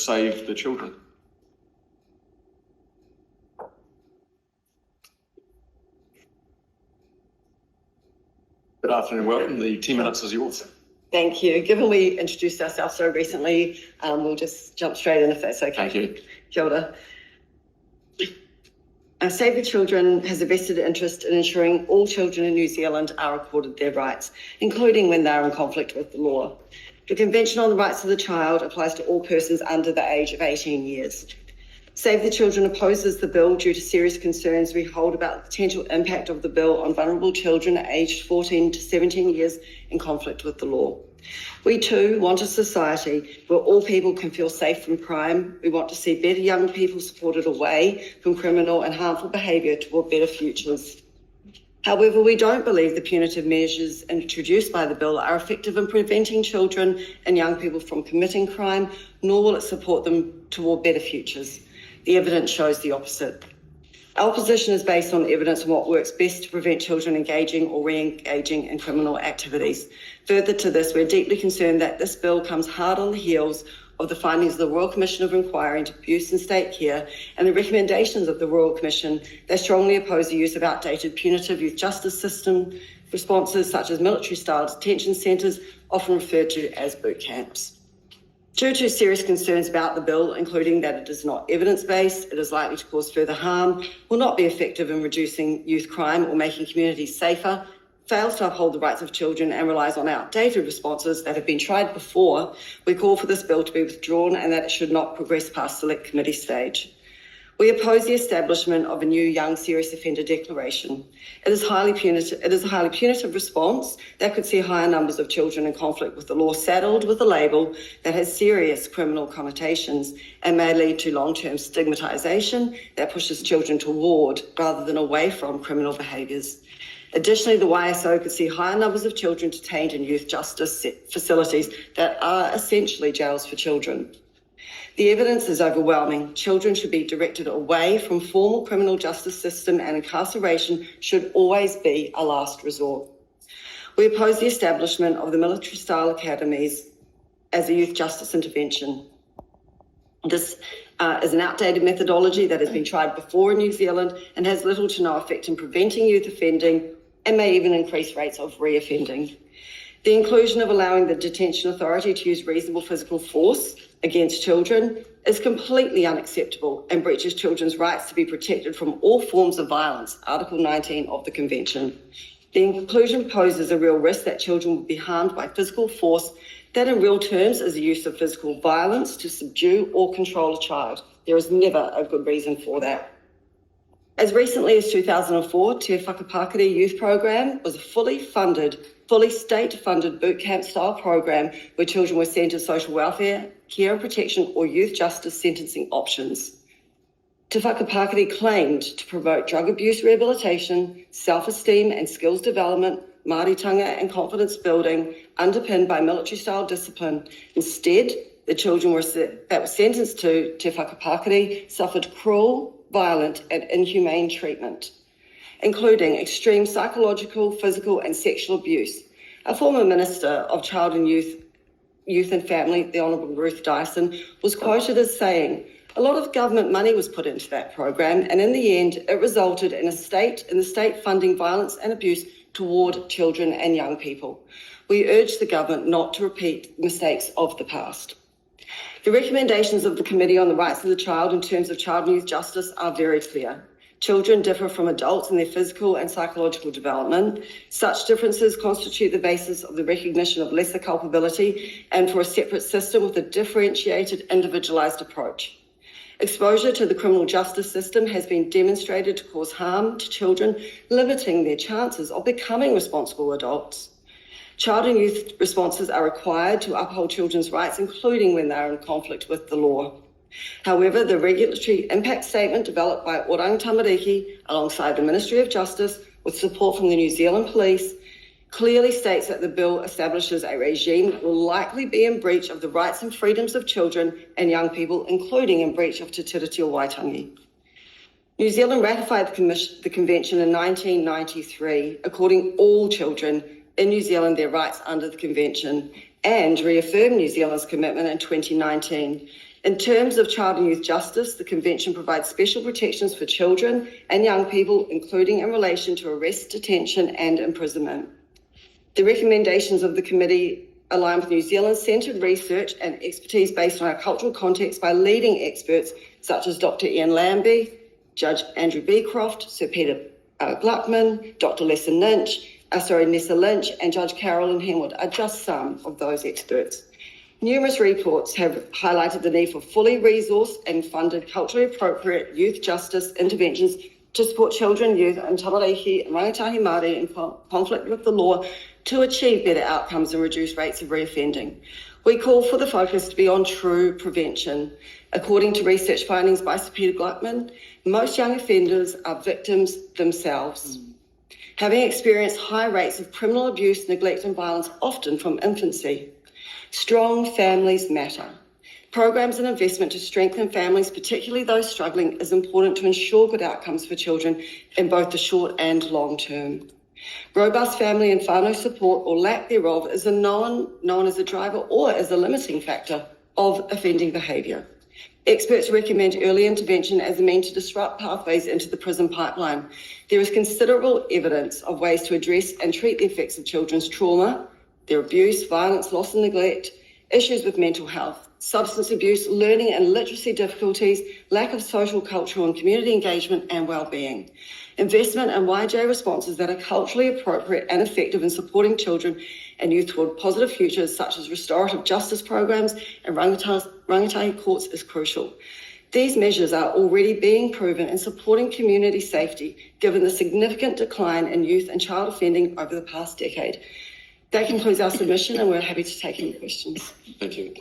Save the Children. Good afternoon, welcome. The 10 minutes is yours. Thank you. Given we introduced ourselves so recently, we'll just jump straight in if that's okay. Thank you. Kia ora. Save the Children has a vested interest in ensuring all children in New Zealand are accorded their rights, including when they are in conflict with the law. The Convention on the Rights of the Child applies to all persons under the age of 18 years. Save the Children opposes the bill due to serious concerns we hold about the potential impact of the bill on vulnerable children aged 14 to 17 years in conflict with the law. We too want a society where all people can feel safe from crime. We want to see better young people supported away from criminal and harmful behaviour toward better futures. However, we don't believe the punitive measures introduced by the bill are effective in preventing children and young people from committing crime, nor will it support them toward better futures. The evidence shows the opposite. Our position is based on evidence on what works best to prevent children engaging or re-engaging in criminal activities. Further to this, we're deeply concerned that this bill comes hard on the heels of the findings of the Royal Commission of Inquiry into Abuse in State Care and the recommendations of the Royal Commission that strongly oppose the use of outdated punitive youth justice system responses such as military-style detention centres, often referred to as boot camps. Due to serious concerns about the bill, including that it is not evidence-based, it is likely to cause further harm, will not be effective in reducing youth crime or making communities safer, fails to uphold the rights of children and relies on outdated responses that have been tried before, we call for this bill to be withdrawn and that it should not progress past select committee stage. We oppose the establishment of a new young serious offender declaration. It is a highly punitive response that could see higher numbers of children in conflict with the law saddled with a label that has serious criminal connotations and may lead to long-term stigmatisation that pushes children toward rather than away from criminal behaviours. Additionally, the YSO could see higher numbers of children detained in youth justice facilities that are essentially jails for children. The evidence is overwhelming. Children should be directed away from formal criminal justice system and incarceration should always be a last resort. We oppose the establishment of the military-style academies as a youth justice intervention. This is an outdated methodology that has been tried before in New Zealand and has little to no effect in preventing youth offending and may even increase rates of re-offending. The inclusion of allowing the detention authority to use reasonable physical force against children is completely unacceptable and breaches children's rights to be protected from all forms of violence, Article 19 of the Convention. The inclusion poses a real risk that children will be harmed by physical force that in real terms is the use of physical violence to subdue or control a child. There is never a good reason for that. As recently as 2004, Te Whakapākari Youth Program was a fully state-funded boot camp style program where children were sent to social welfare, care and protection or youth justice sentencing options. Te Whakapākari claimed to promote drug abuse rehabilitation, self-esteem and skills development, Māoritanga and confidence building, underpinned by military-style discipline. Instead, the children that were sentenced to Te Whakapākari suffered cruel, violent and inhumane treatment, including extreme psychological, physical and sexual abuse. A former Minister of Child and Youth and Family, the Honourable Ruth Dyson, was quoted as saying, "A lot of government money was put into that program and in the end it resulted in the state funding violence and abuse toward children and young people. We urge the government not to repeat mistakes of the past." The recommendations of the Committee on the Rights of the Child in terms of child and youth justice are very clear. Children differ from adults in their physical and psychological development. Such differences constitute the basis of the recognition of lesser culpability and for a separate system with a differentiated, individualised approach. Exposure to the criminal justice system has been demonstrated to cause harm to children, limiting their chances of becoming responsible adults. Child and youth responses are required to uphold children's rights, including when they are in conflict with the law. However, the regulatory impact statement developed by Orang Tamariki alongside the Ministry of Justice with support from the New Zealand Police clearly states that the bill establishes a regime that will likely be in breach of the rights and freedoms of children and young people, including in breach of Te Tiriti o Waitangi. New Zealand ratified the Convention in 1993, according all children in New Zealand their rights under the Convention, and reaffirmed New Zealand's commitment in 2019. In terms of child and youth justice, the Convention provides special protections for children and young people, including in relation to arrest, detention and imprisonment. The recommendations of the committee align with New Zealand-centred research and expertise based on our cultural context by leading experts such as Dr. Ian Lambie, Judge Andrew Beecroft, Sir Peter Gluckman, Dr. Nessa Lynch, and Judge Carolyn Henwood are just some of those experts. Numerous reports have highlighted the need for fully resourced and funded culturally appropriate youth justice interventions to support children, youth and tamariki and rangatahi Māori in conflict with the law to achieve better outcomes and reduce rates of reoffending. We call for the focus to be on true prevention. According to research findings by Sir Peter Gluckman, most young offenders are victims themselves, having experienced high rates of criminal abuse, neglect and violence, often from infancy. Strong families matter. Programs and investment to strengthen families, particularly those struggling, is important to ensure good outcomes for children in both the short and long term. Robust family and whānau support, or lack thereof, is known as a driver or as a limiting factor of offending behaviour. Experts recommend early intervention as a means to disrupt pathways into the prison pipeline. There is considerable evidence of ways to address and treat the effects of children's trauma, their abuse, violence, loss and neglect, issues with mental health, substance abuse, learning and literacy difficulties, lack of social, cultural and community engagement and well-being. Investment in YJ responses that are culturally appropriate and effective in supporting children and youth toward positive futures, such as restorative justice programs and rangatahi courts, is crucial. These measures are already being proven in supporting community safety, given the significant decline in youth and child offending over the past decade. That concludes our submission and we're happy to take any questions. Thank you.